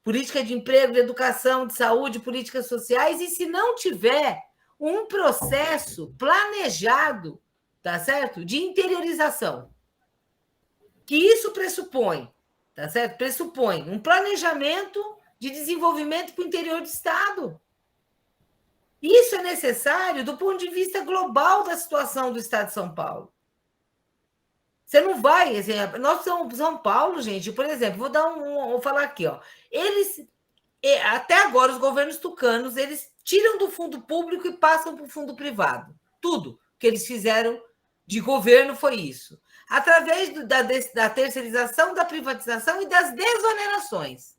política de emprego, de educação, de saúde, políticas sociais, e se não tiver um processo planejado, tá certo? De interiorização. Que isso pressupõe, tá certo? Pressupõe um planejamento de desenvolvimento para o interior do Estado. Isso é necessário do ponto de vista global da situação do Estado de São Paulo. Você não vai, assim, nós somos São Paulo, gente, por exemplo, vou falar aqui, ó. Eles, até agora, os governos tucanos, eles tiram do fundo público e passam para o fundo privado. Tudo que eles fizeram de governo foi isso. Através da terceirização, da privatização e das desonerações.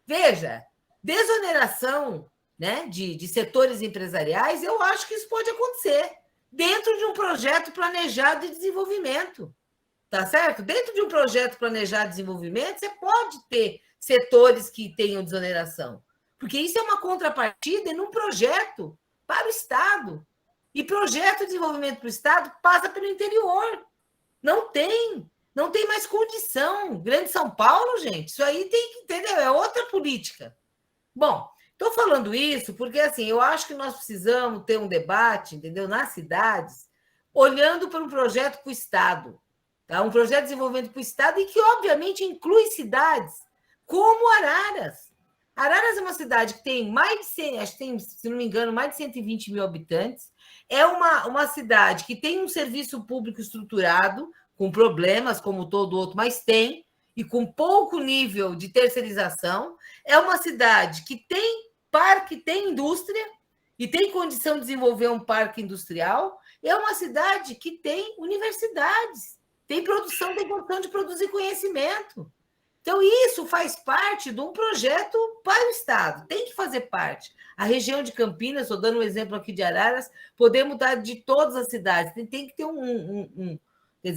Veja, desoneração, né, de setores empresariais, eu acho que isso pode acontecer dentro de um projeto planejado de desenvolvimento, tá certo? Dentro de um projeto planejado de desenvolvimento, você pode ter setores que tenham desoneração, porque isso é uma contrapartida em um projeto para o Estado. E projeto de desenvolvimento para o Estado passa pelo interior. Não tem mais condição. Grande São Paulo, gente, isso aí tem que entender, é outra política. Bom, estou falando isso porque, assim, eu acho que nós precisamos ter um debate, entendeu, nas cidades, olhando para um projeto para o Estado, tá? Um projeto de desenvolvimento para o Estado e que, obviamente, inclui cidades como Araras. Araras é uma cidade que tem mais de 100, acho que tem, se não me engano, mais de 120 mil habitantes. É uma cidade que tem um serviço público estruturado, com problemas, como todo outro, mas tem, e com pouco nível de terceirização. É uma cidade que tem parque, tem indústria, e tem condição de desenvolver um parque industrial. É uma cidade que tem universidades, tem produção, tem condição de produzir conhecimento. Então, isso faz parte de um projeto para o Estado, tem que fazer parte. A região de Campinas, estou dando um exemplo aqui de Araras, podemos dar de todas as cidades, tem que ter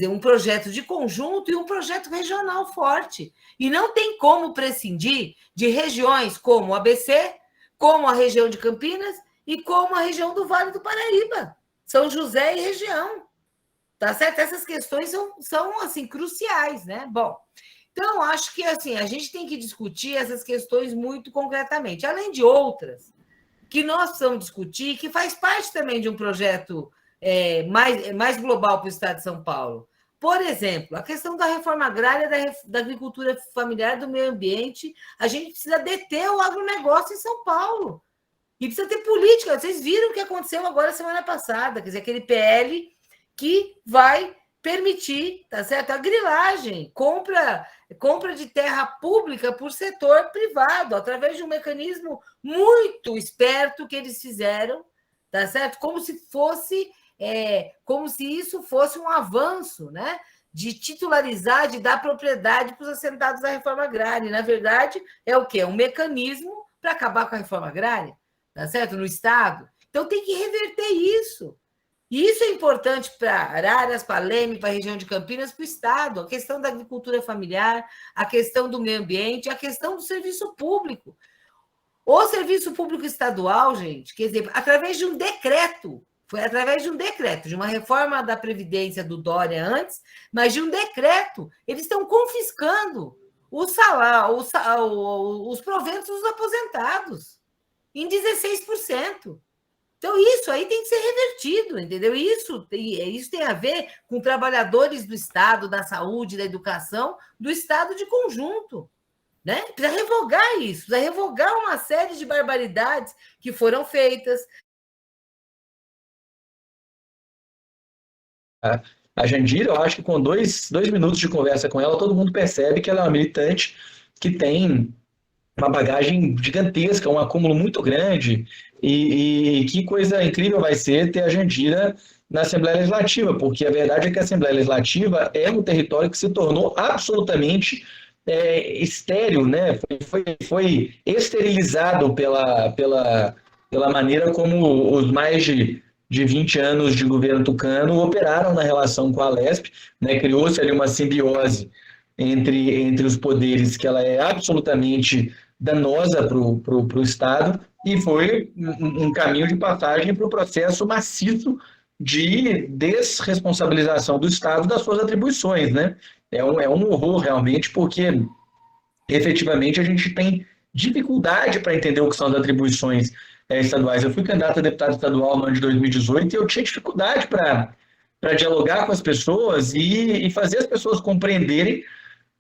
um projeto de conjunto e um projeto regional forte. E não tem como prescindir de regiões como o ABC, como a região de Campinas e como a região do Vale do Paraíba, São José e região. tá certo? Essas questões são assim, cruciais, né? Bom, então, acho que assim, a gente tem que discutir essas questões muito concretamente, além de outras que nós precisamos discutir, que faz parte também de um projeto mais global para o Estado de São Paulo. Por exemplo, a questão da reforma agrária, da agricultura familiar, do meio ambiente, a gente precisa deter o agronegócio em São Paulo. E precisa ter política. Vocês viram o que aconteceu agora semana passada, quer dizer, aquele PL que vai permitir, tá certo? A grilagem, compra de terra pública por setor privado, através de um mecanismo muito esperto que eles fizeram, tá certo? Como se isso fosse um avanço, né? De titularizar, de dar propriedade para os assentados da reforma agrária. E, na verdade, é o quê? É um mecanismo para acabar com a reforma agrária, tá certo? No Estado. Então, tem que reverter isso. E isso é importante para Araras, para Leme, para a região de Campinas, para o Estado. A questão da agricultura familiar, a questão do meio ambiente, a questão do serviço público. O serviço público estadual, gente, quer dizer, através de um decreto, foi através de um decreto, de uma reforma da Previdência do Dória antes, mas de um decreto, eles estão confiscando o salário, os proventos dos aposentados em 16%. Então, isso aí tem que ser revertido, entendeu? Isso tem a ver com trabalhadores do Estado, da saúde, da educação, do Estado de conjunto. Né? Precisa revogar isso, precisa revogar uma série de barbaridades que foram feitas. A Jandira, eu acho que com dois minutos de conversa com ela, todo mundo percebe que ela é uma militante que tem uma bagagem gigantesca, um acúmulo muito grande, e que coisa incrível vai ser ter a Jandira na Assembleia Legislativa, porque a verdade é que a Assembleia Legislativa é um território que se tornou absolutamente estéril, né? Foi esterilizado pela maneira como os mais de 20 anos de governo tucano operaram na relação com a Alesp, né? Criou-se ali uma simbiose entre os poderes que ela é absolutamente danosa para o Estado, e foi um caminho de passagem para o processo maciço de desresponsabilização do Estado das suas atribuições, né? É um horror realmente, porque efetivamente a gente tem dificuldade para entender o que são as atribuições estaduais. Eu fui candidato a deputado estadual no ano de 2018 e eu tinha dificuldade para dialogar com as pessoas e fazer as pessoas compreenderem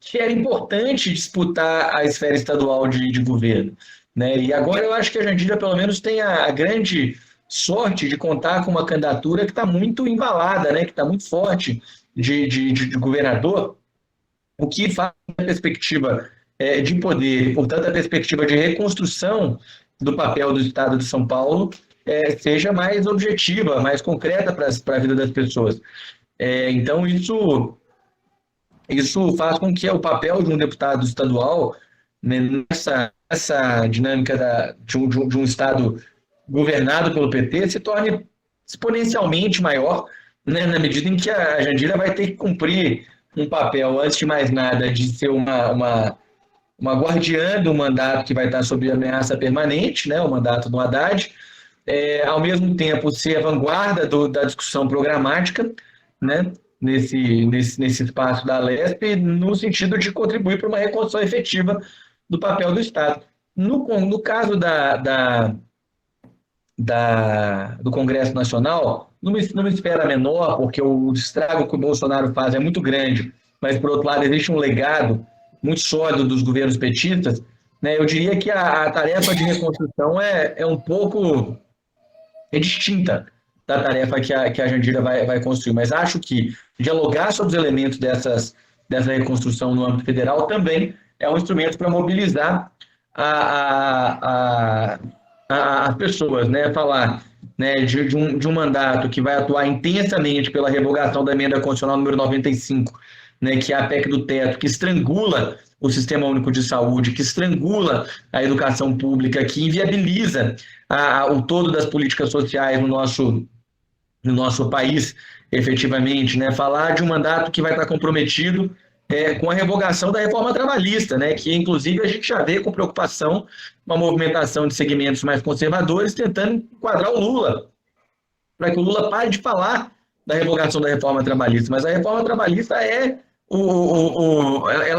que era importante disputar a esfera estadual de governo, né? E agora eu acho que a Jandira, pelo menos, tem a grande sorte de contar com uma candidatura que está muito embalada, né? Que está muito forte de governador, o que faz a perspectiva de poder, portanto, a perspectiva de reconstrução do papel do Estado de São Paulo seja mais objetiva, mais concreta para a vida das pessoas. Então, isso faz com que o papel de um deputado estadual, né, nessa dinâmica de um Estado governado pelo PT se torne exponencialmente maior, né, na medida em que a Jandira vai ter que cumprir um papel, antes de mais nada, de ser uma guardiã do mandato que vai estar sob ameaça permanente, né, o mandato do Haddad, ao mesmo tempo ser a vanguarda da discussão programática, né, nesse espaço da Alesp, no sentido de contribuir para uma reconstrução efetiva do papel do Estado. No caso do Congresso Nacional, numa esfera menor, porque o estrago que o Bolsonaro faz é muito grande, mas, por outro lado, existe um legado muito sólido dos governos petistas, né? Eu diria que a tarefa de reconstrução é um pouco distinta da tarefa que a Jandira vai construir, mas acho que dialogar sobre os elementos dessa reconstrução no âmbito federal também é um instrumento para mobilizar as pessoas, né? Falar, né, de um mandato que vai atuar intensamente pela revogação da emenda constitucional número 95, né, que é a PEC do teto, que estrangula o Sistema Único de Saúde, que estrangula a educação pública, que inviabiliza o todo das políticas sociais no nosso país, efetivamente, né? Falar de um mandato que vai estar comprometido com a revogação da reforma trabalhista, né? Que, inclusive, a gente já vê com preocupação uma movimentação de segmentos mais conservadores tentando enquadrar o Lula, para que o Lula pare de falar da revogação da reforma trabalhista, mas a reforma trabalhista ela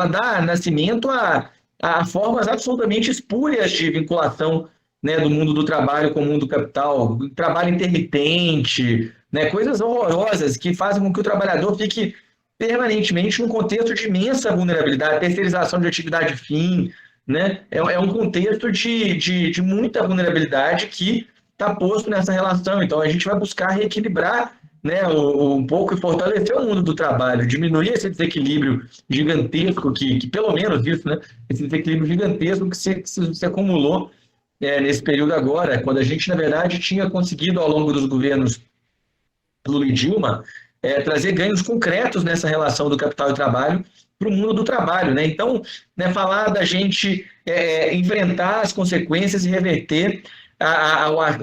dá nascimento a formas absolutamente espúrias de vinculação, né, do mundo do trabalho com o mundo do capital, trabalho intermitente, né, coisas horrorosas que fazem com que o trabalhador fique permanentemente num contexto de imensa vulnerabilidade, terceirização de atividade fim, né, é um contexto de muita vulnerabilidade que está posto nessa relação. Então, a gente vai buscar reequilibrar, né, um pouco e fortalecer o mundo do trabalho, diminuir esse desequilíbrio gigantesco que pelo menos isso, né, esse desequilíbrio gigantesco que se acumulou nesse período agora, quando a gente, na verdade, tinha conseguido, ao longo dos governos Lula e Dilma, trazer ganhos concretos nessa relação do capital e trabalho para o mundo do trabalho. Né? Então, né, falar da gente enfrentar as consequências e reverter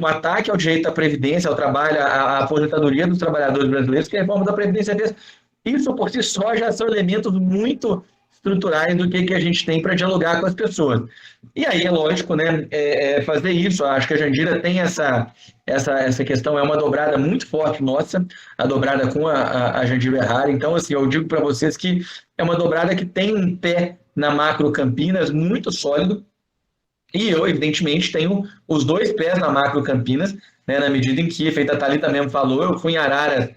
o ataque ao direito à previdência, ao trabalho, à aposentadoria dos trabalhadores brasileiros, que é a reforma da Previdência fez. Isso, por si só, já são elementos muito estruturais do que a gente tem para dialogar com as pessoas. E aí, é lógico, né, fazer isso. Acho que a Jandira tem essa questão, é uma dobrada muito forte nossa, a dobrada com a Jandira Errara. Então, assim, eu digo para vocês que é uma dobrada que tem um pé na macro Campinas muito sólido, e eu, evidentemente, tenho os dois pés na macro Campinas, né, na medida em que, feita a Thalita mesmo falou, eu fui em Araras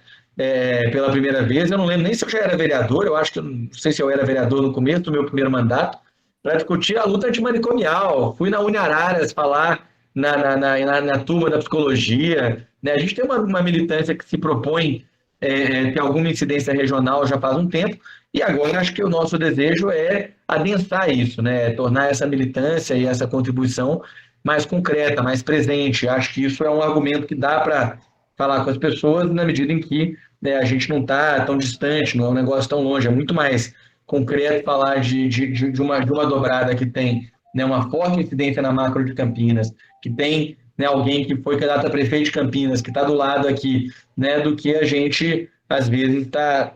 pela primeira vez, eu não lembro nem se eu já era vereador, eu acho que, não sei se eu era vereador no começo do meu primeiro mandato, para discutir a luta antimanicomial. Fui na Uniararas falar na turma da psicologia. Né? A gente tem uma militância que se propõe ter alguma incidência regional já faz um tempo, e agora acho que o nosso desejo é adensar isso, né? Tornar essa militância e essa contribuição mais concreta, mais presente. Acho que isso é um argumento que dá para falar com as pessoas na medida em que, né, a gente não está tão distante, não é um negócio tão longe, é muito mais concreto falar de uma dobrada que tem, né, uma forte incidência na macro de Campinas, que tem, né, alguém que foi candidato a prefeito de Campinas, que está do lado aqui, né, do que a gente, às vezes, está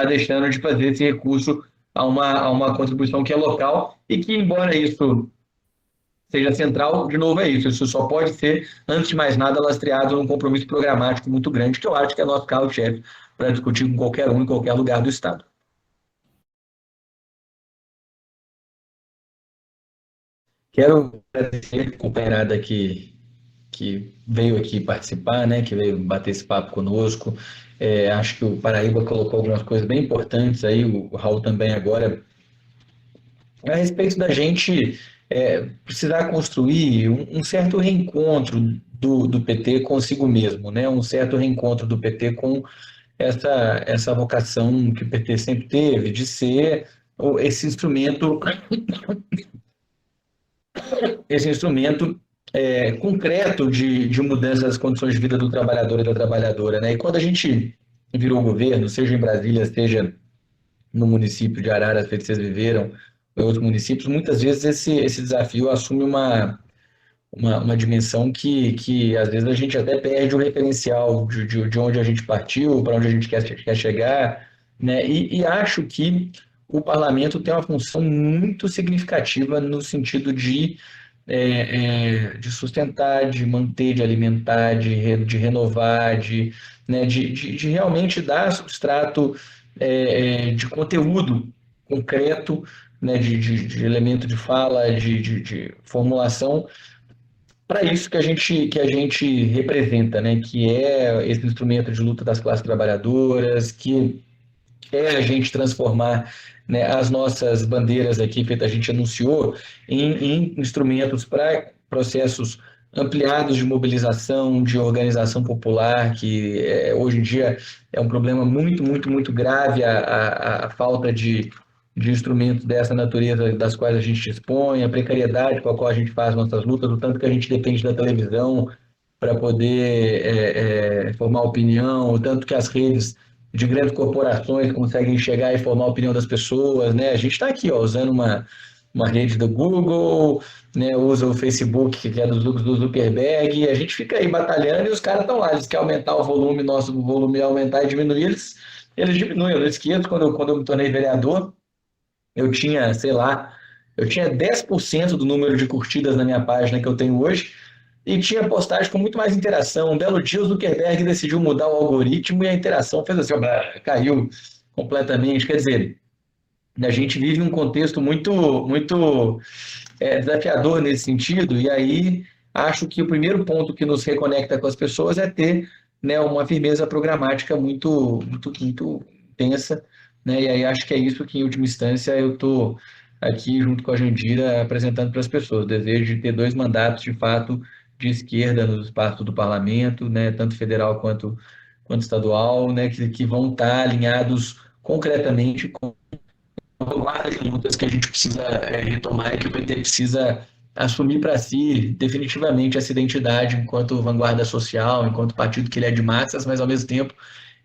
deixando de fazer esse recurso a uma contribuição que é local e que, embora isso seja central, de novo é isso só pode ser, antes de mais nada, lastreado num compromisso programático muito grande, que eu acho que é nosso carro-chefe para discutir com qualquer um em qualquer lugar do Estado. Quero agradecer a companheirada que veio aqui participar, né, que veio bater esse papo conosco. Acho que o Paraíba colocou algumas coisas bem importantes aí, o Raul também agora, a respeito da gente precisar construir um certo reencontro do PT consigo mesmo, né, um certo reencontro do PT com essa vocação que o PT sempre teve de ser esse instrumento concreto de mudança das condições de vida do trabalhador e da trabalhadora. Né? E quando a gente virou governo, seja em Brasília, seja no município de Araras, que vocês viveram, em outros municípios, muitas vezes esse desafio assume uma dimensão que às vezes a gente até perde o referencial de onde a gente partiu, para onde a gente quer chegar, né? E acho que o parlamento tem uma função muito significativa no sentido de sustentar, de manter, de alimentar, de renovar, né, de realmente dar substrato de conteúdo concreto, né, de elemento de fala, de formulação, para isso que a gente representa, né, que é esse instrumento de luta das classes trabalhadoras, que é a gente transformar, né, as nossas bandeiras aqui, que a gente anunciou, em instrumentos para processos ampliados de mobilização, de organização popular, que hoje em dia é um problema muito, muito, muito grave, a falta de instrumentos dessa natureza das quais a gente dispõe, a precariedade com a qual a gente faz nossas lutas, o tanto que a gente depende da televisão para poder formar opinião, o tanto que as redes de grandes corporações conseguem chegar e formar a opinião das pessoas, né? A gente está aqui, ó, usando uma rede do Google, né? Usa o Facebook, que é do Zuckerberg, e a gente fica aí batalhando e os caras estão lá, eles querem aumentar o volume, nosso volume aumentar e diminuir, eles diminuem. Eu não esqueço, quando eu me tornei vereador, eu tinha, sei lá, eu tinha 10% do número de curtidas na minha página que eu tenho hoje, e tinha postagem com muito mais interação. Um belo dia o Zuckerberg decidiu mudar o algoritmo e a interação fez assim, caiu completamente. Quer dizer, a gente vive um contexto muito desafiador nesse sentido, e aí acho que o primeiro ponto que nos reconecta com as pessoas é ter, né, uma firmeza programática muito intensa, né, e aí acho que é isso que, em última instância, eu estou aqui junto com a Jandira apresentando para as pessoas, o desejo de ter dois mandatos, de fato, de esquerda nos espaços do parlamento, né, tanto federal quanto estadual, né, que vão estar alinhados concretamente com várias lutas que a gente precisa retomar e que o PT precisa assumir para si definitivamente essa identidade enquanto vanguarda social, enquanto partido que ele é de massas, mas ao mesmo tempo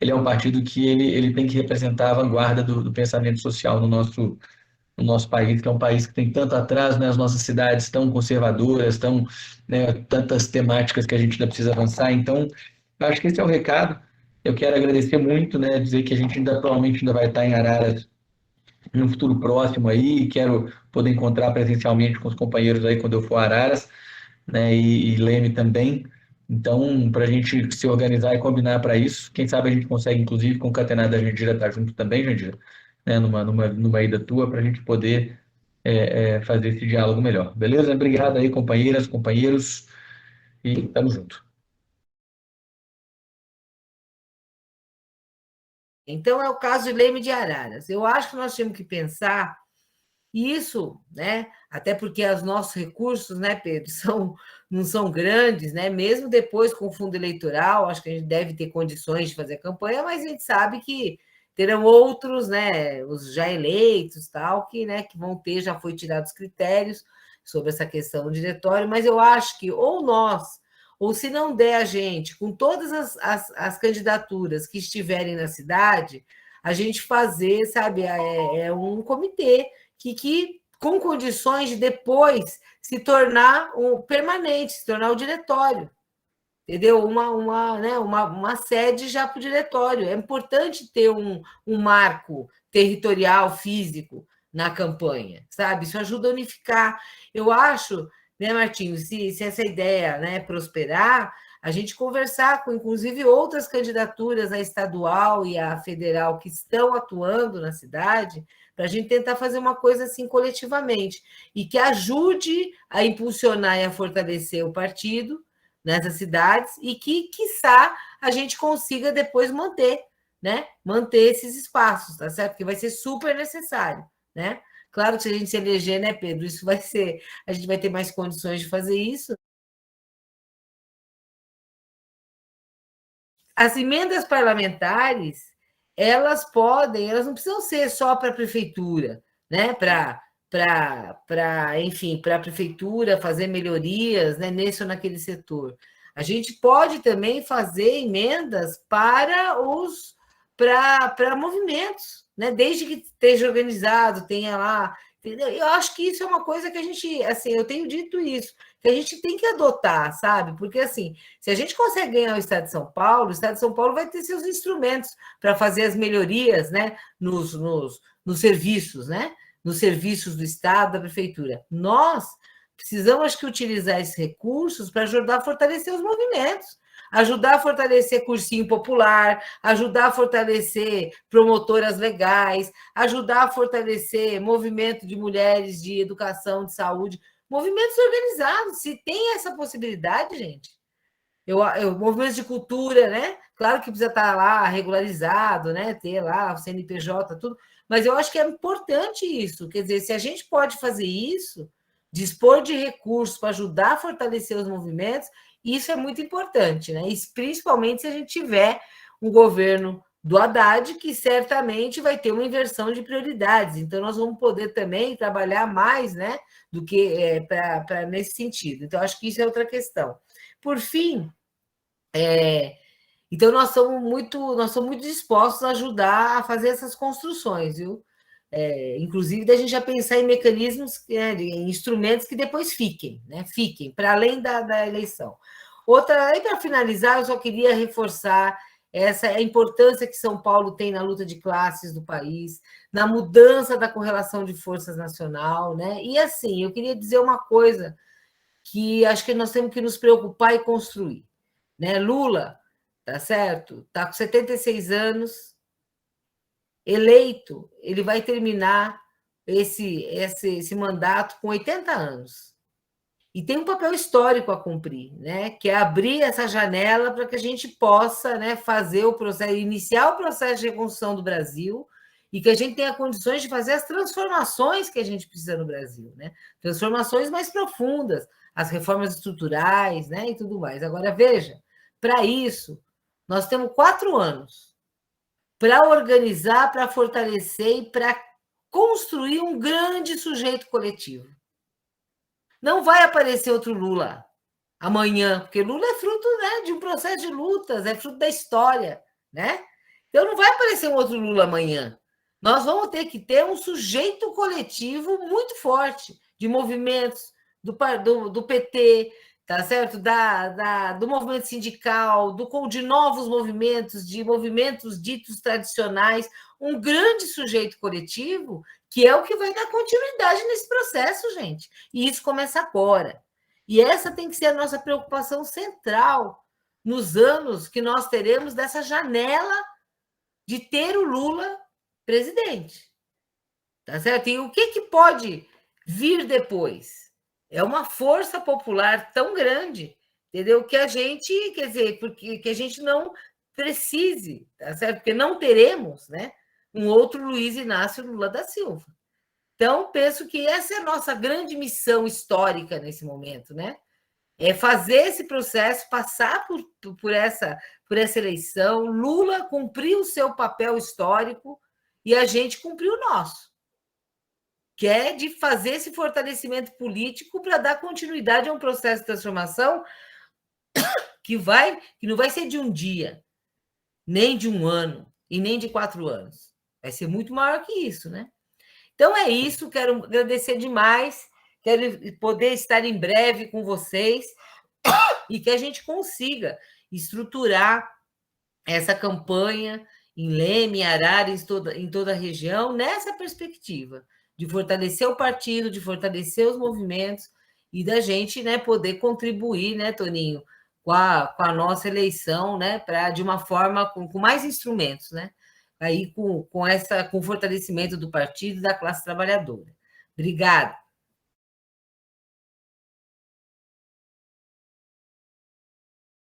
ele é um partido que ele tem que representar a vanguarda do pensamento social no nosso país, que é um país que tem tanto atraso, né? As nossas cidades tão conservadoras, tão, né, tantas temáticas que a gente ainda precisa avançar. Então, eu acho que esse é o recado. Eu quero agradecer muito, né? Dizer que a gente provavelmente ainda vai estar em Araras no futuro próximo aí, quero poder encontrar presencialmente com os companheiros aí quando eu for a Araras, né, e Leme também. Então, para a gente se organizar e combinar para isso, quem sabe a gente consegue, inclusive, concatenar da Jandira estar junto também, Jandira, né, numa ida tua, para a gente poder fazer esse diálogo melhor. Beleza? Obrigado aí, companheiras, companheiros, e tamo junto. Então, é o caso de Leme de Araras. Eu acho que nós temos que pensar isso, né? Até porque os nossos recursos, né, Pedro, não são grandes, né? Mesmo depois com o fundo eleitoral, acho que a gente deve ter condições de fazer campanha, mas a gente sabe que terão outros, né, os já eleitos, tal, né, que vão ter, já foi tirados critérios sobre essa questão do diretório, mas eu acho que ou nós, ou se não der a gente, com todas as candidaturas que estiverem na cidade, a gente fazer, sabe, um comitê que com condições de depois se tornar permanente, se tornar o diretório, entendeu? Uma sede já para o diretório. É importante ter um marco territorial, físico na campanha, sabe? Isso ajuda a unificar. Eu acho, né, Martinho, se essa ideia, né, prosperar, a gente conversar com, inclusive, outras candidaturas, a estadual e a federal, que estão atuando na cidade, para a gente tentar fazer uma coisa assim coletivamente, e que ajude a impulsionar e a fortalecer o partido nessas cidades, e que, quiçá, a gente consiga depois manter, né? Manter esses espaços, tá certo? Que vai ser super necessário, né? Claro que se a gente se eleger, né, Pedro, isso vai ser, a gente vai ter mais condições de fazer isso. As emendas parlamentares, elas não precisam ser só para a prefeitura, né? Enfim, para a prefeitura fazer melhorias, né, nesse ou naquele setor. A gente pode também fazer emendas para movimentos, né? Desde que esteja organizado, tenha lá. Entendeu? Eu acho que isso é uma coisa que a gente, assim, eu tenho dito isso, que a gente tem que adotar, sabe? Porque assim, se a gente consegue ganhar o Estado de São Paulo, o Estado de São Paulo vai ter seus instrumentos para fazer as melhorias, né, nos serviços, né? Nos serviços do Estado, da Prefeitura. Nós precisamos, acho que, utilizar esses recursos para ajudar a fortalecer os movimentos, ajudar a fortalecer cursinho popular, ajudar a fortalecer promotoras legais, ajudar a fortalecer movimento de mulheres de educação, de saúde, movimentos organizados. Se tem essa possibilidade, gente, movimentos de cultura, né? Claro que precisa estar lá regularizado, né? Ter lá o CNPJ, tudo, mas eu acho que é importante isso. Quer dizer, se a gente pode fazer isso, dispor de recursos para ajudar a fortalecer os movimentos, isso é muito importante, né? E principalmente se a gente tiver um governo do Haddad, que certamente vai ter uma inversão de prioridades. Então, nós vamos poder também trabalhar mais, né? Do que para nesse sentido. Então, acho que isso é outra questão. Por fim, então nós somos muito dispostos a ajudar a fazer essas construções, viu? Inclusive da gente já pensar em mecanismos, em instrumentos que depois fiquem, né? Fiquem, para além da eleição. Outra, aí para finalizar, eu só queria reforçar a importância que São Paulo tem na luta de classes do país, na mudança da correlação de forças nacional, né? E assim, eu queria dizer uma coisa que acho que nós temos que nos preocupar e construir, né? Lula, tá certo? Está com 76 anos, eleito, ele vai terminar esse mandato com 80 anos. E tem um papel histórico a cumprir, né? Que é abrir essa janela para que a gente possa, né, fazer o processo, iniciar o processo de reconstrução do Brasil e que a gente tenha condições de fazer as transformações que a gente precisa no Brasil, né? Transformações mais profundas, as reformas estruturais, né, e tudo mais. Agora, veja, para isso, nós temos 4 anos para organizar, para fortalecer e para construir um grande sujeito coletivo. Não vai aparecer outro Lula amanhã, porque Lula é fruto, né, de um processo de lutas, é fruto da história, né? Então não vai aparecer um outro Lula amanhã. Nós vamos ter que ter um sujeito coletivo muito forte, de movimentos do PT, tá certo? Do movimento sindical, de novos movimentos, de movimentos ditos tradicionais, um grande sujeito coletivo que é o que vai dar continuidade nesse processo, gente. E isso começa agora. E essa tem que ser a nossa preocupação central nos anos que nós teremos dessa janela de ter o Lula presidente. Tá certo? E o que pode vir depois? É uma força popular tão grande, entendeu? Que a gente, quer dizer, que a gente não precise, tá certo? Porque não teremos, né, um outro Luiz Inácio Lula da Silva. Então, penso que essa é a nossa grande missão histórica nesse momento, né? É fazer esse processo, passar por essa eleição, Lula cumpriu o seu papel histórico e a gente cumpriu o nosso, que é de fazer esse fortalecimento político para dar continuidade a um processo de transformação que não vai ser de um dia, nem de um ano, e nem de 4 anos. Vai ser muito maior que isso, né? Então é isso, quero agradecer demais, quero poder estar em breve com vocês e que a gente consiga estruturar essa campanha em Leme, Araras, em toda a região, nessa perspectiva de fortalecer o partido, de fortalecer os movimentos e da gente, né, poder contribuir, né, Toninho, com a nossa eleição, né, de uma forma com mais instrumentos, né, aí com o fortalecimento do partido e da classe trabalhadora. Obrigada.